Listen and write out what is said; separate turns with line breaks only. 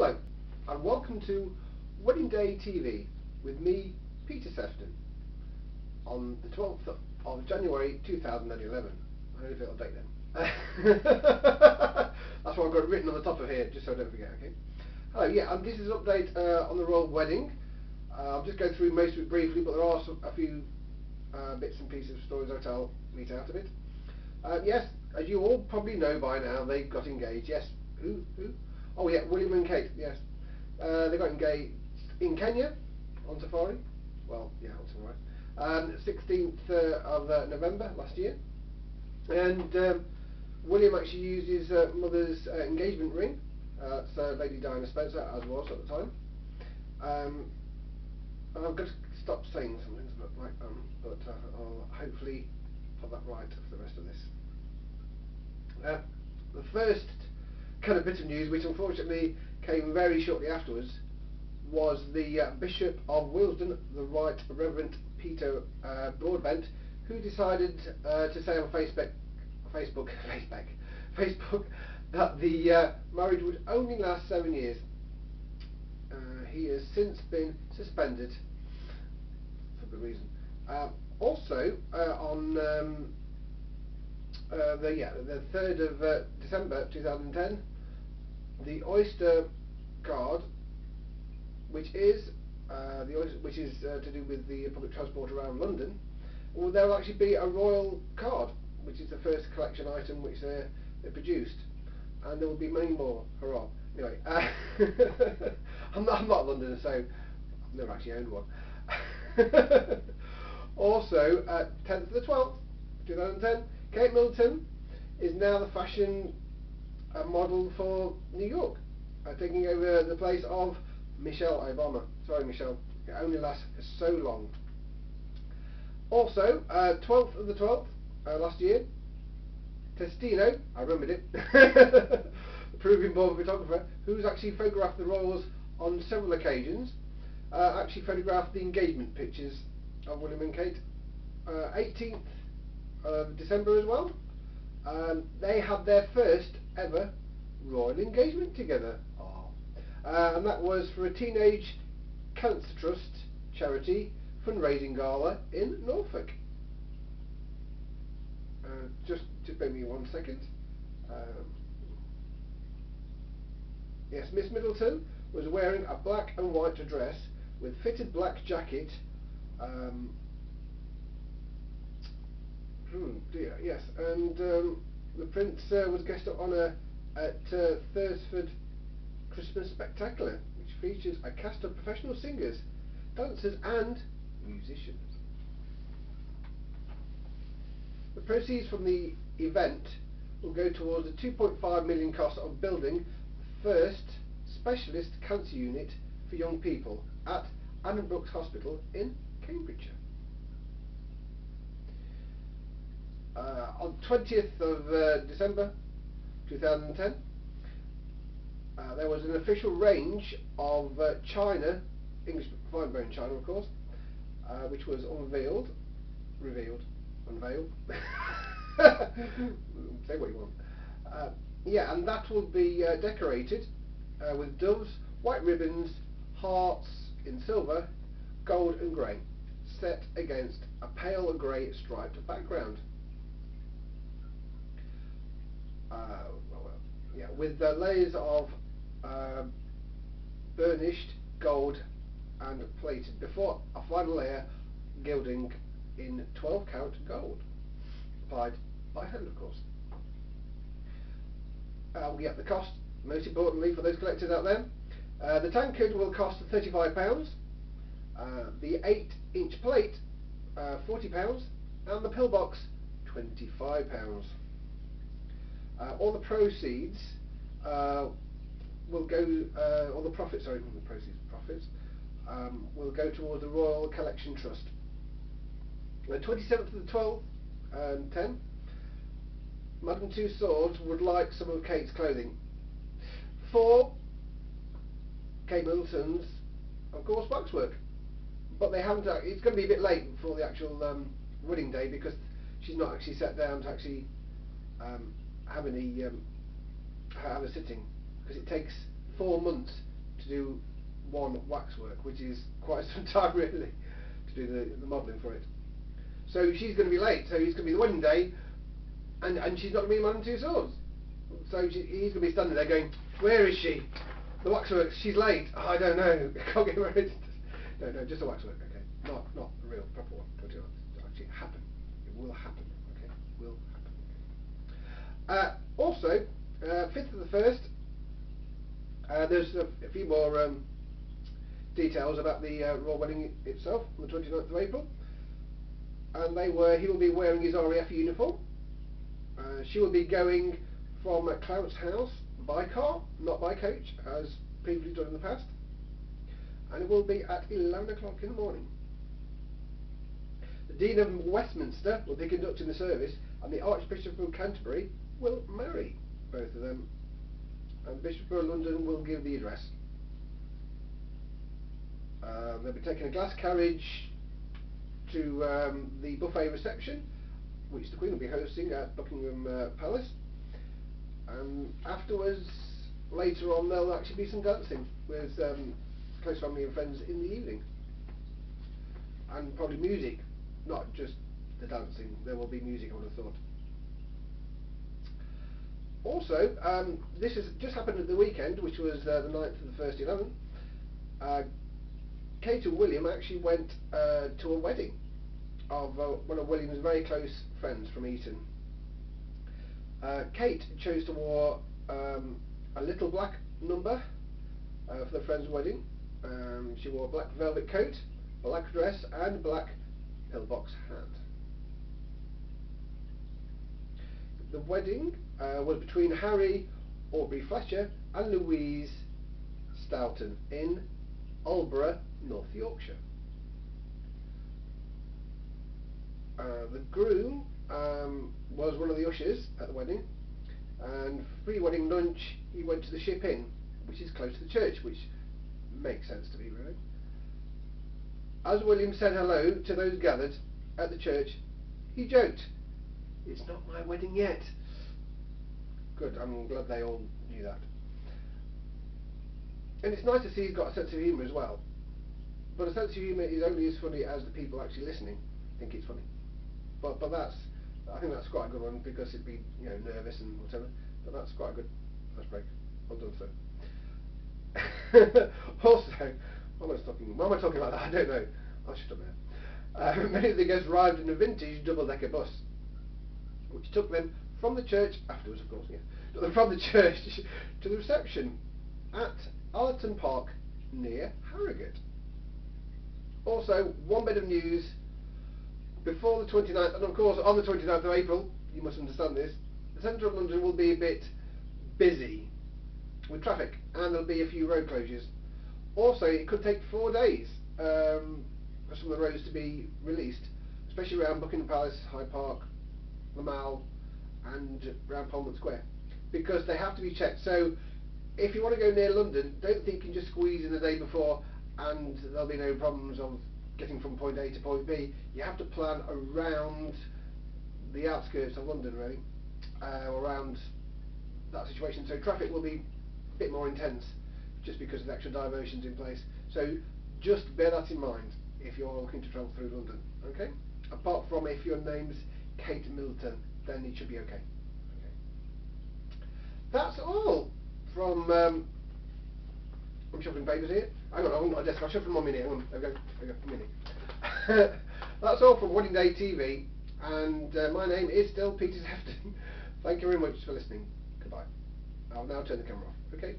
Hello, and welcome to Wedding Day TV with me, Peter Sefton, on the 12th of January 2011. I don't know if it'll date then. That's what I've got written on the top of here, just so I don't forget, okay? Hello, yeah, and this is an update on the royal wedding. I'll just go through most of it briefly, but there are a few bits and pieces of stories I'll meet out of it. Yes, as you all probably know by now, they got engaged. Yes, who? Oh yeah, William and Kate, yes. They got engaged in Kenya, on safari. Well, yeah, on safari. 16th of November last year. And William actually used his mother's engagement ring. That's Lady Diana Spencer, as was at the time. And I've got to stop saying something like but I'll hopefully put that right for the rest of this. The first kind of bit of news, which unfortunately came very shortly afterwards, was the Bishop of Willesden, the Right Reverend Peter Broadbent, who decided to say on Facebook that the marriage would only last 7 years. He has since been suspended for good reason. Also, on the 3rd of December 2010, the Oyster card, which is to do with the public transport around London, well, there will actually be a royal card, which is the first collection item which they produced, and there will be many more. Hurrah! Anyway, I'm not a Londoner, so I've never actually owned one. Also, 10th to the 12th, 2010, Kate Middleton is now the fashion model for New York, taking over the place of Michelle Obama. Sorry, Michelle, it only lasts so long. Also, 12th of the 12th last year, Testino, I remembered it, the Peruvian born photographer, who's actually photographed the royals on several occasions, actually photographed the engagement pictures of William and Kate. 18th of December as well. They had their first ever royal engagement together. And that was for a Teenage Cancer Trust charity fundraising gala in Norfolk. Just bear me 1 second. Yes, Miss Middleton was wearing a black and white dress with fitted black jacket. Yes, and the Prince was guest of honour at Thursford Christmas Spectacular, which features a cast of professional singers, dancers and musicians. The proceeds from the event will go towards the 2.5 million cost of building the first specialist cancer unit for young people at Addenbrooke's Hospital in Cambridgeshire. On 20th of December 2010, there was an official range of China, English fine bone China of course, which was unveiled. Say what you want. Yeah, and that will be decorated with doves, white ribbons, hearts in silver, gold and grey, set against a pale grey striped background. Yeah, with layers of burnished gold and plated before a final layer gilding in 12-carat gold, applied by hand of course. We'll get the cost, most importantly for those collectors out there. The tankard will cost £35, the 8-inch plate £40, and the pillbox £25. All the proceeds will go, all the profits, sorry, not the proceeds, profits, will go towards the Royal Collection Trust. The 27th of the 12th, 10, Madame Tussauds would like some of Kate's clothing for Kate Middleton's, of course, waxwork. But they haven't, it's going to be a bit late before the actual wedding day, because she's not actually sat down to actually have a sitting, because it takes 4 months do one waxwork, which is quite some time really to do the modelling for it. So she's going to be late, so it's going to be the wedding day, and she's not going to be a man and two swords. So he's going to be standing there going, where is she? The waxwork, she's late. Oh, I don't know, can't get married. No, just a waxwork, okay. Not a real proper one. It'll actually happen. It will happen, okay? It will happen. Also, 5th of the 1st, there's a few more details about the royal wedding itself on the 29th of April. And he will be wearing his RAF uniform. She will be going from Clout's house by car, not by coach, as previously done in the past. And it will be at 11 o'clock in the morning. The Dean of Westminster will be conducting the service, and the Archbishop of Canterbury will marry both of them. And the Bishop of London will give the address. They'll be taking a glass carriage to the buffet reception, which the Queen will be hosting at Buckingham Palace. And afterwards, later on, there'll actually be some dancing with close family and friends in the evening. And probably music, not just the dancing, there will be music, I would have thought. Also, this has just happened at the weekend, which was the 9th to the 1st 11th. Kate and William actually went to a wedding of one of William's very close friends from Eton. Kate chose to wear a little black number for the friend's wedding. She wore a black velvet coat, black dress and black pillbox hat. The wedding was between Harry Aubrey Fletcher and Louise Stoughton in Aldborough, North Yorkshire. The groom was one of the ushers at the wedding, and pre-wedding lunch he went to the Ship Inn, which is close to the church, which makes sense to me really. As William said hello to those gathered at the church, he joked, "It's not my wedding yet." Good, I'm glad they all knew that. And it's nice to see he's got a sense of humour as well. But a sense of humour is only as funny as the people actually listening think it's funny. But I think that's quite a good one, because it'd be, you know, nervous and whatever. But that's quite a good first break. Well done, sir. Also, why am I talking about that? I don't know. I'll shut up now. Many of the guests arrived in a vintage double-decker bus, which took them from the church afterwards, of course. Yeah, took them from the church to the reception at Allerton Park near Harrogate. Also, one bit of news before the 29th, and of course on the 29th of April, you must understand this, the centre of London will be a bit busy with traffic, and there'll be a few road closures. Also, it could take 4 days for some of the roads to be released, especially around Buckingham Palace, Hyde Park, the Mall and around Parliament Square, because they have to be checked. So if you want to go near London, don't think you can just squeeze in the day before and there'll be no problems of getting from point A to point B. You have to plan around the outskirts of London really, around that situation. So traffic will be a bit more intense just because of the extra diversions in place. So just bear that in mind if you're looking to travel through London, okay? Apart from if your name's Kate Middleton, then it should be okay. That's all from I'm shuffling papers here. Hang on, I haven't got a desk. I'll shuffle one minute. Hang on. There we go. A minute. That's all from Wedding Day TV, and my name is still Peter Sefton. Thank you very much for listening. Goodbye. I'll now turn the camera off. Okay.